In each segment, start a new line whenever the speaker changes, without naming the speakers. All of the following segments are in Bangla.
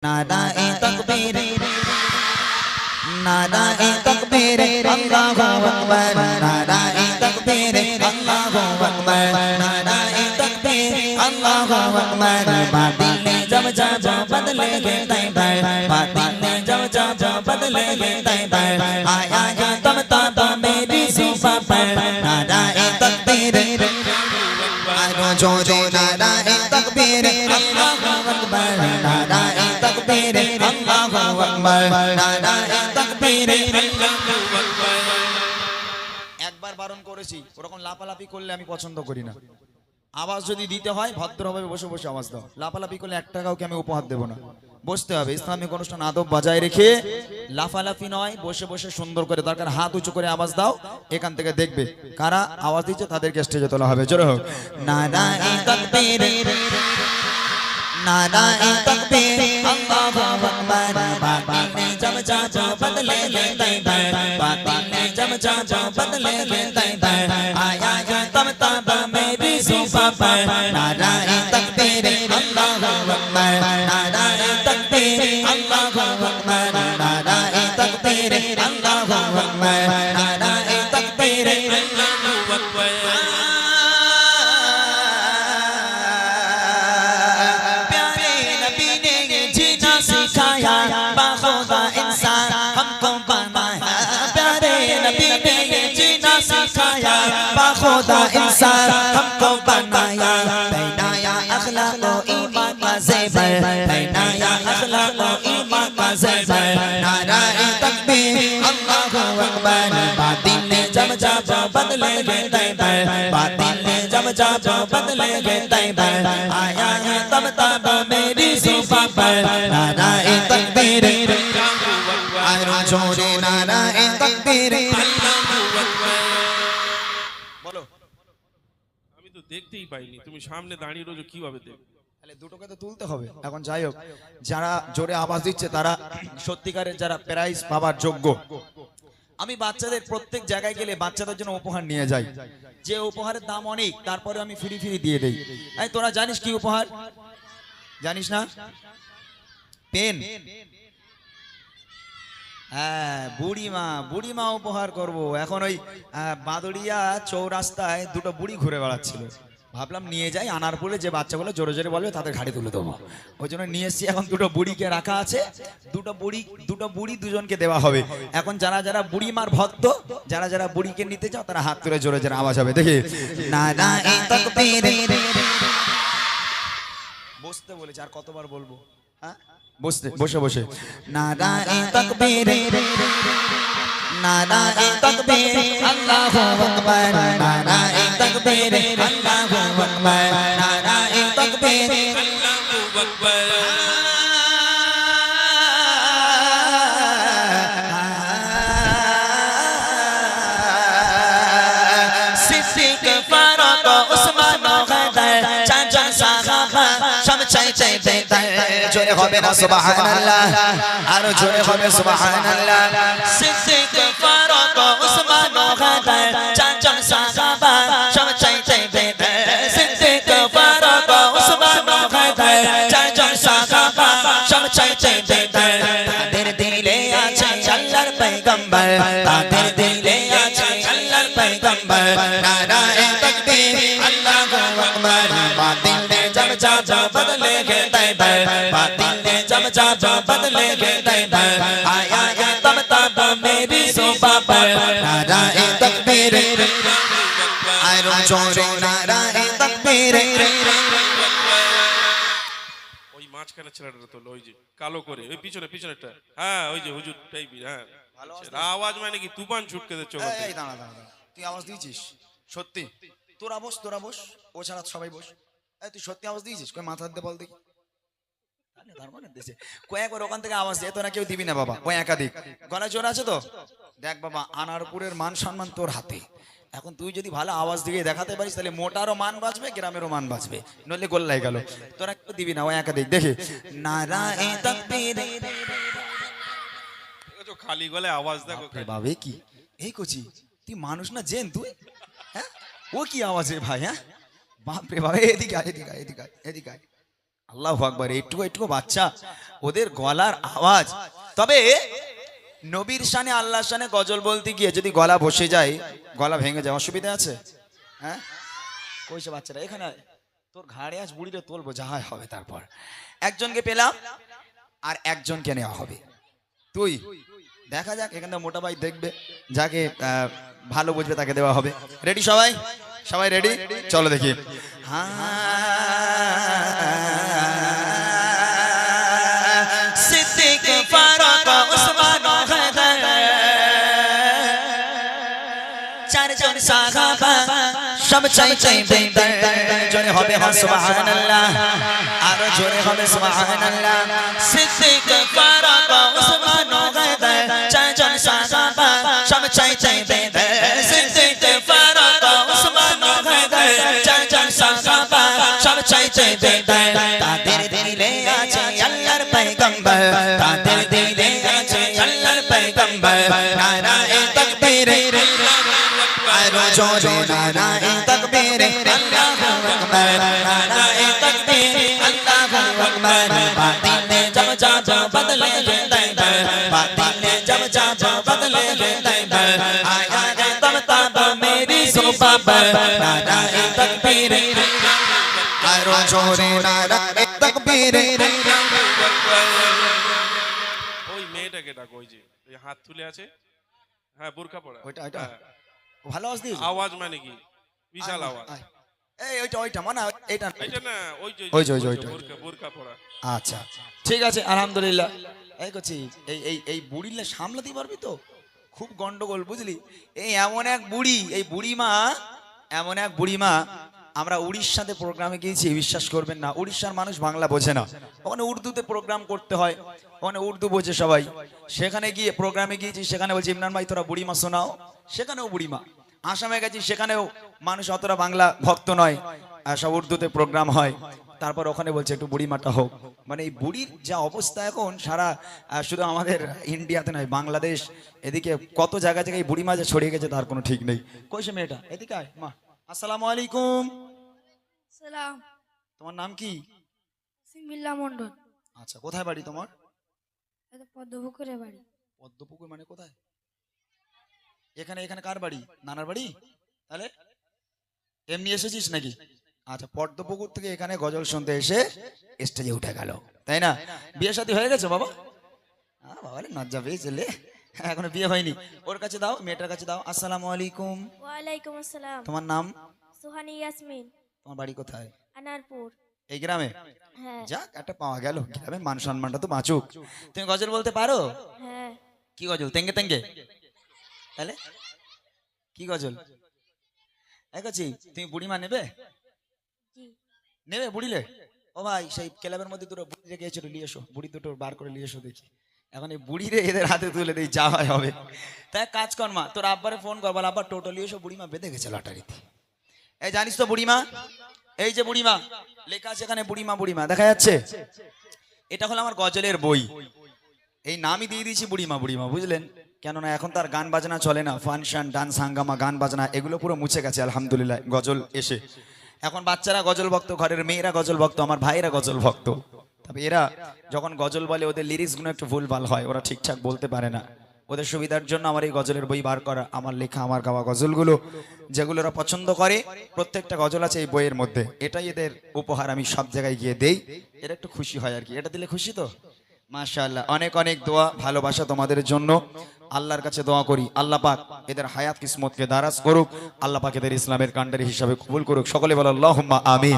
नाराए तकबीर नाराए तकबीर अल्लाहु अकबर नाराए तकबीर अल्लाहु अकबर नाराए तकबीर अल्लाहु अकबर बातिल ने जब जब बदलेंगे तैबर बातिल ने जब जब बदलेंगे तैबर आया है तब तब मेरी ज़ुबां पर नाराए तकबीर आरो जोरे नाराए तकबीर अल्लाहु अकबर नाराए तकबीर अल्लाहु अकबर नाराए तकबीर अल्लाहु अकबर। একবার বারণ করেছি, ওরকম লাপালাপি করলে আমি পছন্দ করি না। আওয়াজ যদি দিতে হয় ভদ্রভাবে বসে বসে আওয়াজ দাও। লাপালাপি করলে 1 টাকাও কি আমি উপহার দেব না। বসতে হবে, ইসলামিক অনুষ্ঠান আদব বজায় রেখে লাফালাফি নয়, বসে বসে সুন্দর করে, দরকার হাত উঁচু করে আওয়াজ দাও। এখান থেকে দেখবে কারা আওয়াজ দিচ্ছে তাদেরকে স্টেজে তোলা হবে। জোরে হোক নারায়ে তাকবীর नाराए तकबीर अल्लाहु अकबर बातिल ने जब जब बदलेंगे तैबर बातिल ने जब जब बदलेंगे तैबर आया है तब तब मेरी ज़ुबां पर नाराए तकबीर अल्लाहु अकबर नाराए तकबीर अल्लाहु अकबर नाराए तकबीर अल्लाहु अकबर नाराए तकबीर अल्लाहु अकबर। बाखुदा इंसान हमको बनाया प्यारे नबी ने ये जीना सिखाया बाखुदा इंसान हमको बनाया पहनाया अखलाक व ईमान का ज़ेवर पहनाया अखलाक व ईमान का ज़ेवर नाराए तकबीर अल्लाहु अकबर बातिल ने जब जब बदलेंगे तैबर बातिल ने जब जब बदलेंगे तैबर आया है तब तब मेरी ज़ुबां पर नाराए तकबीर आरो जोरे नाराए तकबीर বলো।
আমি তো দেখতেই পাইনি, তুমি সামনে দাঁড়িয়ে রোজ কিভাবে দেখবে?
তাহলে দুটোকে তো তুলতে হবে। এখন যাই হোক, যারা জোরে আওয়াজ দিচ্ছে তারা সত্যিকারের যারা প্রাইজ পাওয়ার যোগ্য। আমি বাচ্চাদের প্রত্যেক জায়গায় গেলে বাচ্চাদের জন্য উপহার নিয়ে যাই, যে উপহারের দাম অনেক, তারপরে আমি ফ্রি ফ্রি দিয়ে দেই। এই তোরা জানিস কি উপহার? জানিস না? পেন। হ্যাঁ, বুড়িমা উপহার করব। এখন ওই বাদুড়িয়া চৌরাস্তায় দুটো বুড়ি ঘুরে বেড়াচ্ছিল, ভাবলাম নিয়ে যাই, আনারপুরে যে বাচ্চাগুলো জোরে জোরে বলবে তাদের ঘাড়ে তুলে দেবো, ওই জন্য নিয়ে এসেছি। এখন দুটো বুড়িকে রাখা আছে, দুটো বুড়ি দুজনকে দেওয়া হবে। এখন যারা যারা বুড়িমার ভক্ত, যারা যারা বুড়িকে নিতে চাও তারা হাত তুলে জোরে জোরে আওয়াজ হবে, দেখি নারায়ে তাকবীর। বসতে বলেছে, আর কতবার বলবো? হ্যাঁ, বসে বসে নারায়ে তাকবীর नाराए तकबीर अल्लाहु अकबर नाराए तकबीर अल्लाहु अकबर नाराए तकबीर अल्लाहु अकबर। सिद्दीक फारूक उस्मान गदर चाचा साहबा सब चाहते बेहतर जोरे হবে না সুবহানাল্লাহ, আরো জোরে হবে সুবহানাল্লাহ। সিদ্দীক ফারুক উসমান গদর চাচা সাহাবা সব চাইতে বেহতর সিদ্দীক ফারুক উসমান গদর চাচা সাহাবা সব চাইতে বেহতর তাদের দিলে আছে আল্লাহর পয়গম্বর তাদের দিলে আছে আল্লাহর পয়গম্বর নারায়ে তাকবীর আল্লাহু আকবার বাতিল ने जब जब बदलेंगे तैबर बातिल ने जब जब बदलेंगे तैबर आया है तब तब मेरी ज़ुबां पर नाराए तकबीर आरो जोरे नाराए तकबीर।
ওই মাঝখানে ছেলেটা তো ওই যে কালো করে, ওই পিছনেটা, হ্যাঁ ওই যে হুজুর টাইপের, হ্যাঁ আওয়াজ মানে কি তুফান ছুটকে দিচ্ছে।
এই দাঁড়া, তুই আওয়াজ দিয়েছিস সত্যি? তোরা বস, ও ছাড়া সবাই বস। এই তুই সত্যি আওয়াজ দিয়েছিস? কই মাথা দিয়ে বল দেখি। কয়েকবার ওখান থেকে আওয়াজ দিয়ে, তোরা কেউ দিবি না বাবা, ওই একাধিক গলা জোর আছে তো। দেখ বাবা, আনারপুরের মান সম্মান তোর হাতে। এখন তুই যদি ভালো আওয়াজ দিয়ে দেখাতে পারিস তাহলে মোটারও মান বাঁচবে, গ্রামেরও মান বাঁচবে, নইলে গোল্লাই গেল। তোরা কেউ দিবি না, ওই একাধিক দেখে নারায়ে তাকবীর।
খালি গলায় আওয়াজ দেখো
বাবে কি এই কচি, তুই মানুষ না জেন তুই? হ্যাঁ, ও কি আওয়াজ রে ভাই? হ্যাঁ, বাপ রে বাপ, এদিকে আয়, এদিকে আয়, এদিকে আয়, এদিকে আয়। আল্লাহু আকবার। একটু একটু বাচ্চা, ওদের গলার আওয়াজ। তবে নবীর শানে আল্লাহর শানে গজল বলতে গিয়ে যদি গলা বসে যায়, গলা ভেঙে যায়, অসুবিধা আছে? হ্যাঁ, কইছে বাচ্চারা এখানে তোর ঘাড়ে আজ বুড়িরে তুলবো, যা হয় হবে। তারপর একজনকে পেলাম আর একজনকে নেওয়া হবে। তুই দেখা যাক, এখানে মোটা ভাই দেখবে, যাকে ভালো বুঝবে তাকে দেওয়া হবে। রেডি সবাই? সবাই রেডি? চলো দেখি। সিদ্দিক ফারুক ওসমান হায়দার, চারজন সাহাবা সব চাইতে বেদার। জোরে হবে সুবহানাল্লাহ, আর জোরে হবে সুবহানাল্লাহ। সিদ্দিক ফারুক ওসমান হায়দার, চারজন সাহাবা সব চাইতে বেদার। সিদ্দিক ফারুক ওসমান হায়দার, চারজন সাহাবা সব চাইতে বেদার। তাদের দিলে আছে আল্লাহর পয়গম্বর, তাদের দিলে আছে আল্লাহর পয়গম্বর। নারায়ে তাকবীর, আরো জোরে নারায়ে তাকবীর, আল্লাহু আকবার। নারায়ে তাকবীর, আল্লাহু আকবার। বাতিলে জব জব বদলে দেয়, বাতিলে জব জব বদলে দেয়। আয়া গে তব তব মেরি সুবাব, নারায়ে তাকবীর, আরো জোরে নারায়ে তাকবীর।
ওই মেয়েটাকে ডাকো, ওই যে ওই হাত তুলে আছে, হ্যাঁ বোরকা পরা।
ওইটা ওইটা
হ্যাঁ।
ভালো আওয়াজ দিয়েছে।
আওয়াজ মানে কি? বিশাল আওয়াজ।
এই ওইটা ওইটা মানে এইটা
এটা না, ওই যে
ওই যে ওইটা।
বোরকা পরা।
আচ্ছা ঠিক আছে, আলহামদুলিল্লাহ। এই করছি, এই এই এই বুড়িলে সামলাতে পারবি তো? খুব গন্ডগোল বুঝলি। এই এমন এক বুড়ি, এই বুড়িমা এমন এক বুড়িমা। আমরা উড়িষ্যাতে প্রোগ্রামে গিয়েছি, বিশ্বাস করবেন না, উড়িষ্যার মানুষ বাংলা বোঝে না, ওখানে উর্দুতে প্রোগ্রাম করতে হয়, ওখানে উর্দু বোঝে সবাই। সেখানে গিয়ে প্রোগ্রামে গিয়েছি, সেখানে বলছি ইমরান ভাই তোরা বুড়িমা শোনাও, সেখানেও বুড়িমা। আসামে গেছি, সেখানেও মানুষ অতটা বাংলা ভক্ত নয়, সব উর্দুতে প্রোগ্রাম হয়। তারপর ওখানে বলছে একটু বুড়িমাটা হোক। মানে এই বুড়ির যা অবস্থা এখন সারা, শুধু আমাদের ইন্ডিয়াতে নয়, বাংলাদেশ এদিকে কত জায়গা জায়গায় বুড়িমা যে ছড়িয়ে গেছে তার কোনো ঠিক নেই। কইছে মেয়েটা, এদিকে আয় মা। আসসালামু আলাইকুম।
সালাম।
তোমার নাম কি?
সিমিল্লা মন্ডল।
আচ্ছা, কোথায় বাড়ি তোমার?
এটা পদ্মপুকুরে বাড়ি।
পদ্মপুকুর মানে কোথায়? এখানে এখানে কার বাড়ি? নানার বাড়ি? তাহলে এমনি এসেছিস নাকি? আচ্ছা, পদ্মপুকুর থেকে এখানে গজল শুনতে এসে স্টেজে উঠে গেল, তাই না? বিয়ে শাদী হয়ে গেছে বাবা? হ্যাঁ বাবা, লজ্জা পেয়েছিলে, এখনো বিয়ে হয়নি। ওর কাছে দাও, মেয়েটার কাছে দাও। আসসালামু আলাইকুম।
ওয়ালাইকুম আসসালাম।
তোমার নাম?
সুহানি ইয়াসমিন।
তোমার বাড়ি কোথায়?
আনারপুর।
এই গ্রামে?
হ্যাঁ।
যাক, একটা পাওয়া গেল, গ্রামে মান সম্মানটা তো বাঁচুক। তুমি গজল বলতে পারো?
হ্যাঁ।
কি গজল? তেঙ্গে তেঙ্গে? তাহলে কি গজল? একাছি তুমি বুড়িমা নেবে?
জি।
নেবে বুড়িলে? ও ভাই, সেই ক্লাবের মধ্যে দুটো বুড়ি রেখে এসো, নিয়ে এসো, বুড়ি দুটো বার করে নিয়ে এসো দেখি। এখন এই বুড়িরে এদের হাতে তুলে দিই, যা হয় হবে। তাই কাজ কর মা, তোর আব্বারে ফোন কর, বল আব্বা টোটো নিয়ে এসো, বুড়িমা বেঁধে গেছে লটারিতে। এই জানিস তো বুড়িমা, এই যে বুড়িমা লেখা আছে এখানে, বুড়িমা বুড়িমা দেখা যাচ্ছে, এটা হলো আমার গজলের বই। এই নামই দিয়ে দিয়েছি বুড়িমা বুড়িমা, বুঝলেন? কেননা এখন তার গান বাজনা চলে না, ফাংশন ডান্স হাঙ্গামা গান বাজনা এগুলো পুরো মুছে গেছে আলহামদুলিল্লাহ গজল এসে। এখন বাচ্চারা গজল ভক্ত, ঘরের মেয়েরা গজল ভক্ত, আমার ভাইরা গজল ভক্ত। তবে এরা যখন গজল বলে ওদের লিরিক্স গুলো একটু ভুলভাল হয়, ওরা ঠিকঠাক বলতে পারে না। ওদের সুবিধার জন্য আমার এই গজলের বই বার করা, আমার লেখা আমার গাওয়া গজলগুলো যেগুলো ওরা পছন্দ করে, প্রত্যেকটা গজল আছে এই বইয়ের মধ্যে। এটাই এদের উপহার, আমি সব জায়গায় গিয়ে দেই, এরা একটু খুশি হয় আর কি। এটা দিলে খুশি তো? মাশাআল্লাহ, অনেক অনেক দোয়া ভালোবাসা তোমাদের জন্য। আল্লাহর কাছে দোয়া করি আল্লাহ পাক এদের হায়াত কিসমতকে দারাজ করুক, আল্লাহ পাক এদের ইসলামের কান্ডারি হিসাবে কবুল করুক। সকলে বলো আল্লাহুম্মা আমিন,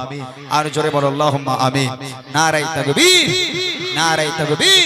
আর জোরে বলো আল্লাহুম্মা আমিন। নারায়ে তাকবীর, নারায়ে তাকবীর।